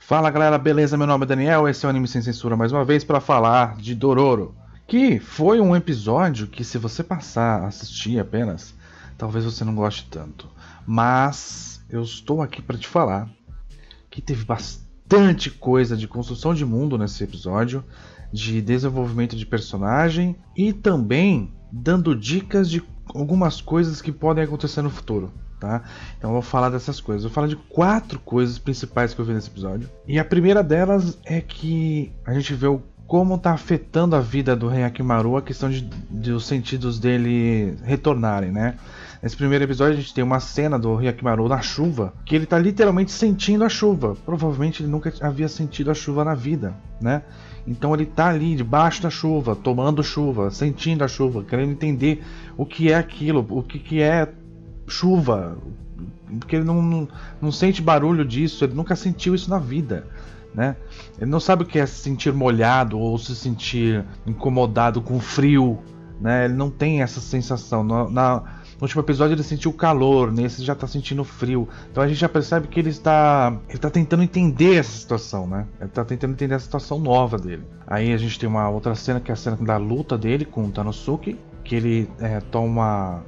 Fala galera, beleza? Meu nome é Daniel, esse é o Anime Sem Censura mais uma vez para falar de Dororo. Que foi um episódio que, se você passar a assistir apenas, talvez você não goste tanto. Mas eu estou aqui para te falar que teve bastante coisa de construção de mundo nesse episódio, de desenvolvimento de personagem e também dando dicas de algumas coisas que podem acontecer no futuro. Tá? Então eu vou falar dessas coisas. Eu vou falar de 4 coisas principais que eu vi nesse episódio. E a primeira delas é que a gente vê como está afetando a vida do Rei Hakimaru a questão de os sentidos dele retornarem, né? Nesse primeiro episódio a gente tem uma cena do Rei Hakimaru na chuva, que ele está literalmente sentindo a chuva. Provavelmente ele nunca havia sentido a chuva na vida, né? Então ele está ali debaixo da chuva, tomando chuva, sentindo a chuva, querendo entender o que é aquilo, o que é chuva, porque ele não sente barulho disso, ele nunca sentiu isso na vida, né? Ele não sabe o que é se sentir molhado ou se sentir incomodado com frio, né? Ele não tem essa sensação. No último episódio ele sentiu calor, nesse já está sentindo frio. Então a gente já percebe que ele está tentando entender essa situação, né? Ele está tentando entender a situação nova dele. Aí a gente tem uma outra cena, que é a cena da luta dele com o Tanosuke, que ele toma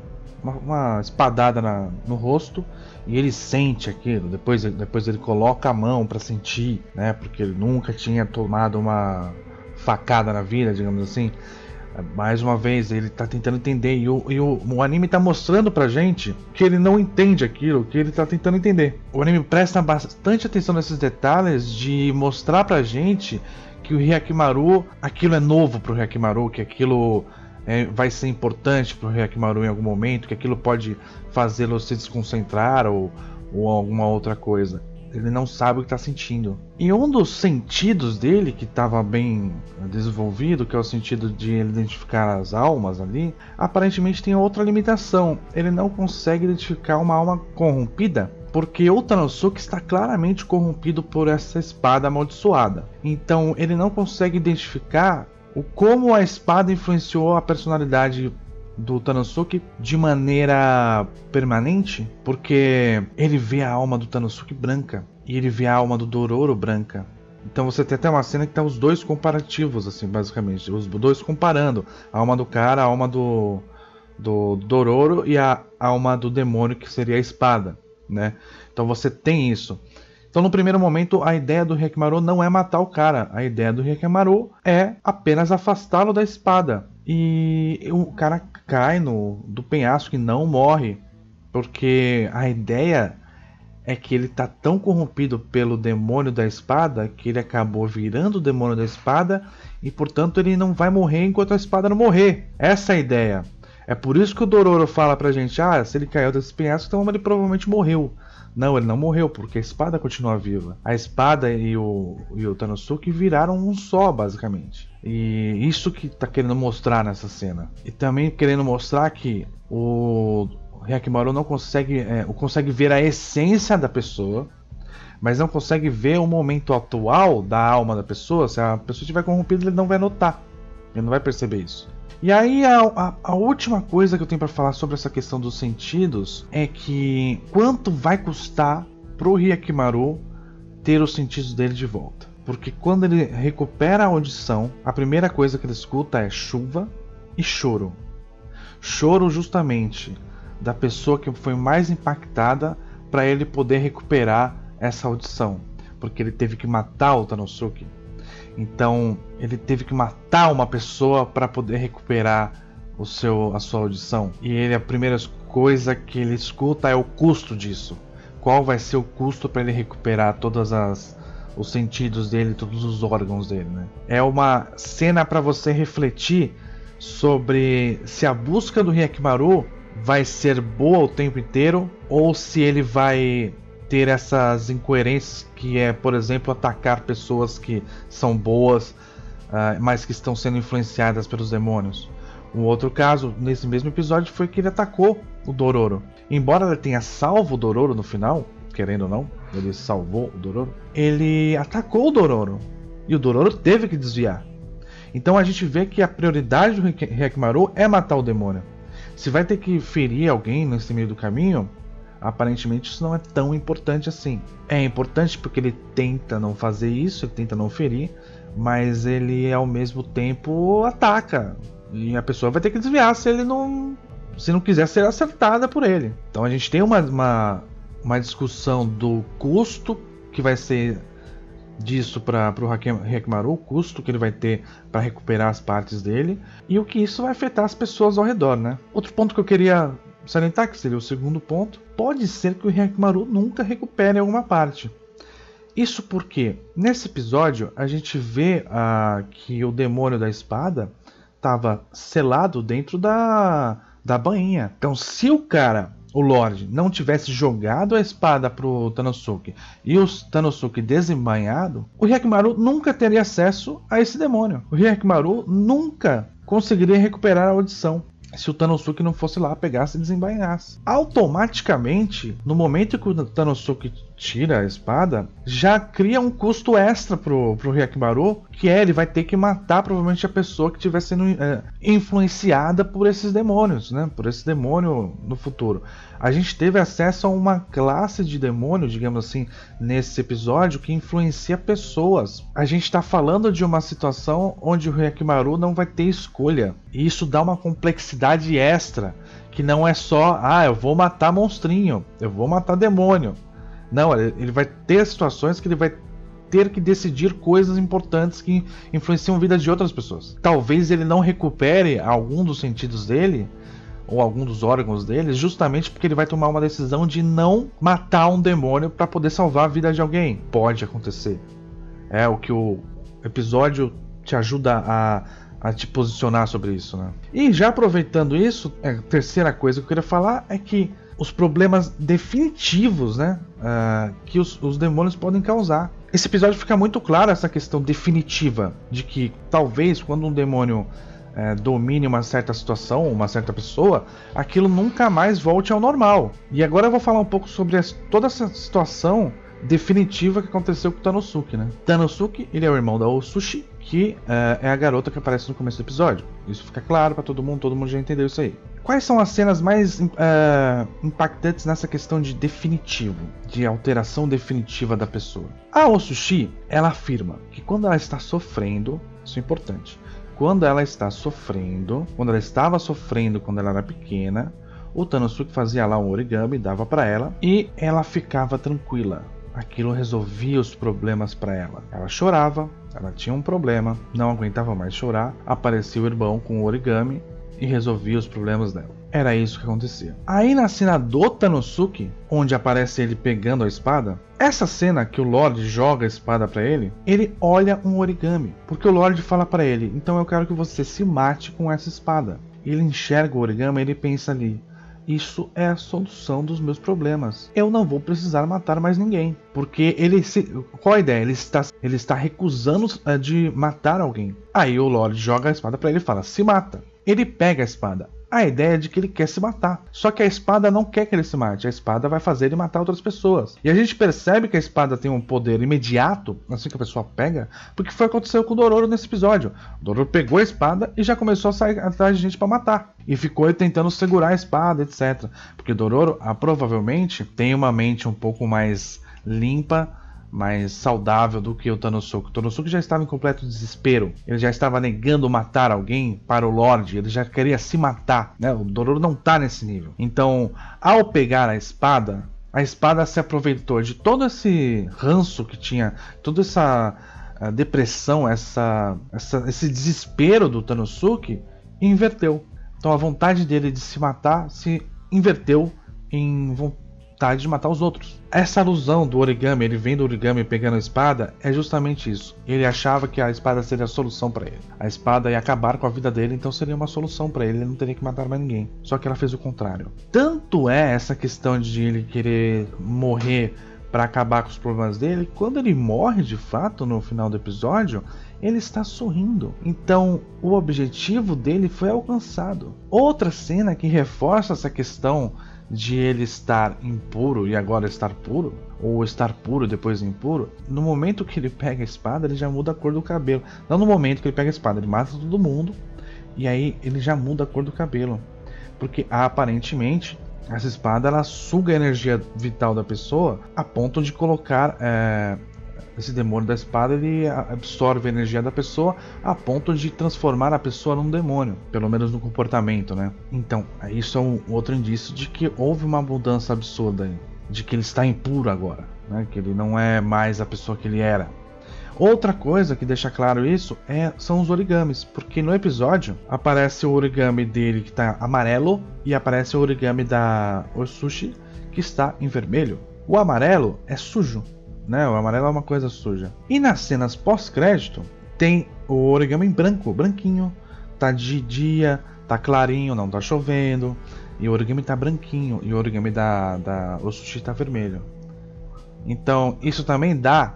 uma espadada no rosto e ele sente aquilo. Depois ele coloca a mão para sentir, né? Porque ele nunca tinha tomado uma facada na vida, digamos assim. Mais uma vez ele tá tentando entender e o anime tá mostrando pra gente que ele não entende aquilo, que ele tá tentando entender. O anime presta bastante atenção nesses detalhes de mostrar pra gente que o Hyakimaru, aquilo é novo pro Hyakimaru, que aquilo vai ser importante para o Hyakimaru em algum momento, que aquilo pode fazê-lo se desconcentrar ou alguma outra coisa. Ele não sabe o que está sentindo. E um dos sentidos dele, que estava bem desenvolvido, que é o sentido de ele identificar as almas ali, aparentemente tem outra limitação. Ele não consegue identificar uma alma corrompida, porque o Tanosuke está claramente corrompido por essa espada amaldiçoada. Então ele não consegue identificar como a espada influenciou a personalidade do Tanosuke de maneira permanente, porque ele vê a alma do Tanosuke branca e ele vê a alma do Dororo branca. Então você tem até uma cena que tá os dois comparativos, assim, basicamente, os dois comparando a alma do cara, a alma do Dororo e a alma do demônio, que seria a espada, né? Então você tem isso. Então, no primeiro momento, a ideia do Hyakimaru não é matar o cara. A ideia do Hyakimaru é apenas afastá-lo da espada. E o cara cai do penhasco e não morre. Porque a ideia é que ele está tão corrompido pelo demônio da espada que ele acabou virando o demônio da espada e, portanto, ele não vai morrer enquanto a espada não morrer. Essa é a ideia. É por isso que o Dororo fala pra gente, se ele caiu desse penhasco, então ele provavelmente morreu. Não, ele não morreu, porque a espada continua viva. A espada e o Tanosuke viraram um só, basicamente. E isso que tá querendo mostrar nessa cena. E também querendo mostrar que o Hyakimaru não consegue ver a essência da pessoa, mas não consegue ver o momento atual da alma da pessoa. Se a pessoa estiver corrompida, ele não vai notar. Ele não vai perceber isso. E aí a última coisa que eu tenho para falar sobre essa questão dos sentidos é que quanto vai custar pro Hyakimaru ter os sentidos dele de volta. Porque quando ele recupera a audição, a primeira coisa que ele escuta é chuva e choro. Choro justamente da pessoa que foi mais impactada para ele poder recuperar essa audição. Porque ele teve que matar o Tanosuke. Então ele teve que matar uma pessoa para poder recuperar a sua audição. E a primeira coisa que ele escuta é o custo disso. Qual vai ser o custo para ele recuperar todos os sentidos dele, todos os órgãos dele, né? É uma cena para você refletir sobre se a busca do Hyakimaru vai ser boa o tempo inteiro ou se ele vai ter essas incoerências, que é, por exemplo, atacar pessoas que são boas, mas que estão sendo influenciadas pelos demônios. Um outro caso, nesse mesmo episódio, foi que ele atacou o Dororo. Embora ele tenha salvo o Dororo no final, querendo ou não, ele salvou o Dororo, ele atacou o Dororo. E o Dororo teve que desviar. Então a gente vê que a prioridade do Hyakimaru é matar o demônio. Se vai ter que ferir alguém nesse meio do caminho, aparentemente isso não é tão importante assim. É importante porque ele tenta não fazer isso, ele tenta não ferir, mas ele ao mesmo tempo ataca. E a pessoa vai ter que desviar se não quiser ser acertada por ele. Então a gente tem uma discussão do custo que vai ser disso para o Hyakkimaru, o custo que ele vai ter para recuperar as partes dele e o que isso vai afetar as pessoas ao redor, né? Outro ponto que eu queria salientar, que seria o segundo ponto, pode ser que o Hyakkimaru nunca recupere alguma parte. Isso porque nesse episódio a gente vê que o demônio da espada estava selado dentro da bainha. Então se o Lorde não tivesse jogado a espada pro Tanosuke e o Tanosuke desembainhado, o Hyakkimaru nunca teria acesso a esse demônio. O Hyakkimaru nunca conseguiria recuperar a audição se o Tanosuke não fosse lá, pegasse e desembainhasse. Automaticamente, no momento que o Tanosuke tira a espada, já cria um custo extra pro Hyakkimaru, que ele vai ter que matar provavelmente a pessoa que estiver sendo influenciada por esses demônios, né? Por esse demônio no futuro. A gente teve acesso a uma classe de demônio, digamos assim, nesse episódio, que influencia pessoas. A gente está falando de uma situação onde o Hyakkimaru não vai ter escolha. E isso dá uma complexidade extra, que não é só, eu vou matar monstrinho, eu vou matar demônio. Não, ele vai ter situações que ele vai ter que decidir coisas importantes que influenciam a vida de outras pessoas. Talvez ele não recupere algum dos sentidos dele, ou algum dos órgãos dele, justamente porque ele vai tomar uma decisão de não matar um demônio para poder salvar a vida de alguém. Pode acontecer. É o que o episódio te ajuda a te posicionar sobre isso, né? E já aproveitando isso, a terceira coisa que eu queria falar é que os problemas definitivos, né, que os demônios podem causar. Esse episódio fica muito claro essa questão definitiva de que talvez quando um demônio domine uma certa situação, uma certa pessoa, aquilo nunca mais volte ao normal. E agora eu vou falar um pouco sobre toda essa situação definitiva que aconteceu com o Tanosuke, né? Tanosuke, ele é o irmão da Otsushi, que é a garota que aparece no começo do episódio. Isso fica claro para todo mundo já entendeu isso aí. Quais são as cenas mais impactantes nessa questão de definitivo, de alteração definitiva da pessoa? A Otsushi, ela afirma que quando ela está sofrendo, isso é importante, quando ela estava sofrendo quando ela era pequena, o Tanosuke fazia lá um origami, dava para ela e ela ficava tranquila. Aquilo resolvia os problemas para ela. Ela chorava, ela tinha um problema, não aguentava mais chorar, aparecia o irmão com o origami e resolvia os problemas dela. Era isso que acontecia. Aí na cena do Tanosuke, onde aparece ele pegando a espada, essa cena que o Lorde joga a espada para ele olha um origami, porque o Lorde fala para ele: então eu quero que você se mate com essa espada. Ele enxerga o origami e ele pensa ali: isso é a solução dos meus problemas. Eu não vou precisar matar mais ninguém. Porque qual a ideia? Ele está recusando de matar alguém. Aí o Lorde joga a espada para ele e fala: se mata. Ele pega a espada. A ideia é de que ele quer se matar. Só que a espada não quer que ele se mate. A espada vai fazer ele matar outras pessoas. E a gente percebe que a espada tem um poder imediato, assim que a pessoa pega, porque foi o que aconteceu com o Dororo nesse episódio. O Dororo pegou a espada e já começou a sair atrás de gente para matar. E ficou tentando segurar a espada, etc. Porque o Dororo, provavelmente, tem uma mente um pouco mais limpa, mais saudável do que o Tanosuke. O Tanosuke já estava em completo desespero. Ele já estava negando matar alguém para o Lorde. Ele já queria se matar, né? O Dororo não está nesse nível. Então, ao pegar a espada se aproveitou de todo esse ranço que tinha, toda essa depressão, esse desespero do Tanosuke, e inverteu. Então a vontade dele de se matar se inverteu em vontade de matar os outros. Essa alusão do origami, ele vem do origami pegando a espada, é justamente isso. Ele achava que a espada seria a solução para ele. A espada ia acabar com a vida dele, então seria uma solução para ele, ele não teria que matar mais ninguém. Só que ela fez o contrário. Tanto é essa questão de ele querer morrer para acabar com os problemas dele, quando ele morre de fato no final do episódio, ele está sorrindo. Então o objetivo dele foi alcançado. Outra cena que reforça essa questão de ele estar impuro e agora estar puro, ou estar puro e depois impuro, no momento que ele pega a espada, ele já muda a cor do cabelo. Não no momento que ele pega a espada, ele mata todo mundo e aí ele já muda a cor do cabelo, porque aparentemente Essa espada ela suga a energia vital da pessoa a ponto de colocar esse demônio da espada, ele absorve a energia da pessoa a ponto de transformar a pessoa num demônio, pelo menos no comportamento, né? Então, isso é um outro indício de que houve uma mudança absurda aí, de que ele está impuro agora, né? Que ele não é mais a pessoa que ele era. Outra coisa que deixa claro isso são os origamis, porque no episódio aparece o origami dele que está amarelo e aparece o origami da Osushi que está em vermelho. O amarelo é sujo, né? O amarelo é uma coisa suja. E nas cenas pós-crédito tem o origami em branco, branquinho, tá de dia, tá clarinho, não tá chovendo, e o origami tá branquinho e o origami da Osushi tá vermelho. Então isso também dá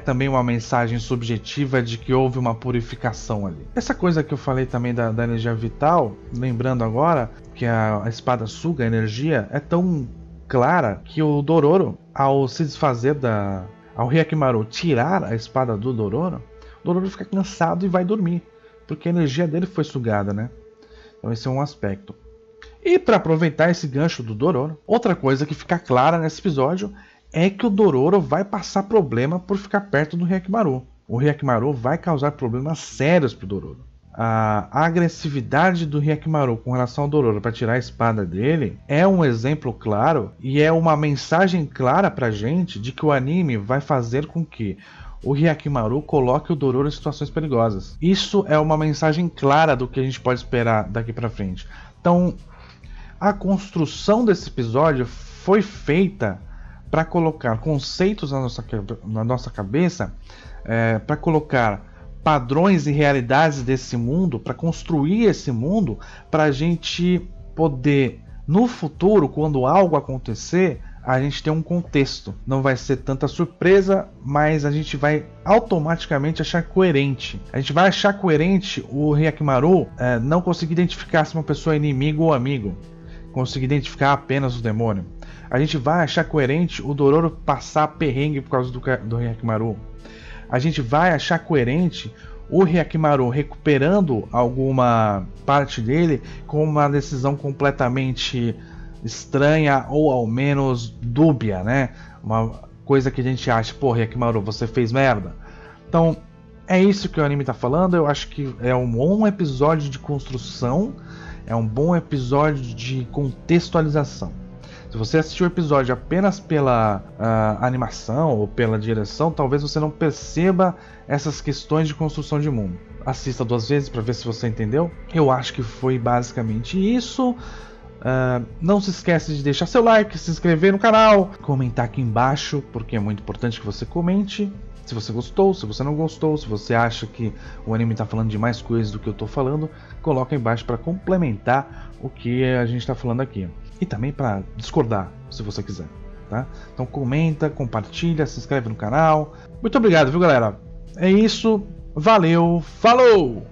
também uma mensagem subjetiva de que houve uma purificação ali. Essa coisa que eu falei também da energia vital, lembrando agora que a espada suga a energia, é tão clara que o Dororo, ao se desfazer ao Hyakimaru tirar a espada do Dororo, o Dororo fica cansado e vai dormir, porque a energia dele foi sugada, né? Então esse é um aspecto. E para aproveitar esse gancho do Dororo, outra coisa que fica clara nesse episódio é que o Dororo vai passar problema por ficar perto do Hyakimaru. O Hyakimaru vai causar problemas sérios pro Dororo. A agressividade do Hyakimaru com relação ao Dororo para tirar a espada dele é um exemplo claro e é uma mensagem clara pra gente de que o anime vai fazer com que o Hyakimaru coloque o Dororo em situações perigosas. Isso é uma mensagem clara do que a gente pode esperar daqui pra frente. Então, a construção desse episódio foi feita para colocar conceitos na nossa cabeça, para colocar padrões e realidades desse mundo, para construir esse mundo, para a gente poder, no futuro, quando algo acontecer, a gente ter um contexto. Não vai ser tanta surpresa, mas a gente vai automaticamente achar coerente. A gente vai achar coerente o Hyakimaru não conseguir identificar se uma pessoa é inimigo ou amigo, conseguir identificar apenas o demônio. A gente vai achar coerente o Dororo passar perrengue por causa do Hyakimaru. A gente vai achar coerente o Hyakimaru recuperando alguma parte dele com uma decisão completamente estranha ou ao menos dúbia, né? Uma coisa que a gente acha, pô, Hyakimaru, você fez merda. Então, é isso que o anime tá falando. Eu acho que é um bom episódio de construção, é um bom episódio de contextualização. Se você assistiu o episódio apenas pela animação ou pela direção, talvez você não perceba essas questões de construção de mundo. Assista 2 vezes para ver se você entendeu. Eu acho que foi basicamente isso. Não se esquece de deixar seu like, se inscrever no canal, comentar aqui embaixo, porque é muito importante que você comente. Se você gostou, se você não gostou, se você acha que o anime está falando de mais coisas do que eu estou falando, coloca aí embaixo para complementar o que a gente está falando aqui. E também para discordar, se você quiser, tá? Então comenta, compartilha, se inscreve no canal. Muito obrigado, viu, galera? É isso, valeu, falou!